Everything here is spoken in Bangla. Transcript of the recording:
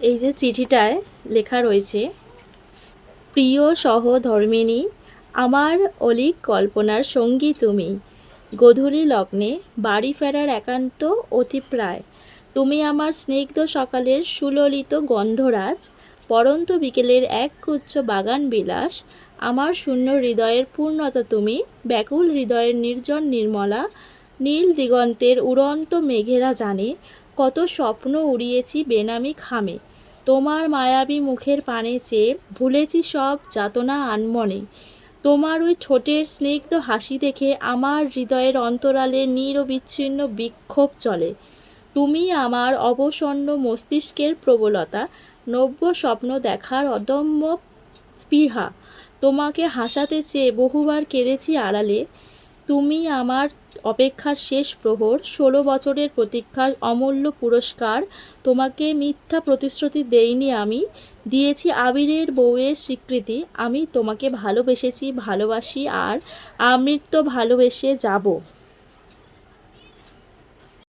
এই যে চিঠিটায় লেখা রয়েছে, প্রিয় সহধর্মিণী, আমার অলীক কল্পনার সঙ্গী তুমি। গধূলি লগ্নে বাড়ি ফেরার একান্ত অতিপ্রায়। তুমি আমার স্নিগ্ধ সকালের সুললিত গন্ধরাজ, পরন্ত বিকেলের একগুচ্ছ বাগান বিলাস। আমার শূন্য হৃদয়ের পূর্ণতা তুমি, ব্যাকুল হৃদয়ের নির্জন নির্মলা। নীল দিগন্তের উড়ন্ত মেঘেরা জানে, কত স্বপ্ন উড়িয়েছি বেনামি খামে। তোমার মায়াবী মুখের পানে চেয়ে ভুলেছি সব যাতনা আনমনে। তোমার ওই ঠোঁটের স্নিগ্ধ হাসি দেখে আমার হৃদয়ের অন্তরালে নিরবিচ্ছিন্ন বিক্ষোভ চলে। তুমি আমার অবসন্ন মস্তিষ্কের প্রবলতা, নব্য স্বপ্ন দেখার অদম্য স্পৃহা। তোমাকে হাসাতে চেয়ে বহুবার কেঁদেছি আড়ালে। তুমি আমার অপেক্ষার শেষ প্রহর, 16 বছরের প্রতীক্ষার অমূল্য পুরস্কার। তোমাকে মিথ্যা প্রতিশ্রুতি দেইনি আমি, দিয়েছি আবিরের বউয়ের স্বীকৃতি। আমি তোমাকে ভালোবেসেছি, ভালোবাসি, আর আমৃত্য ভালোবেসে যাব।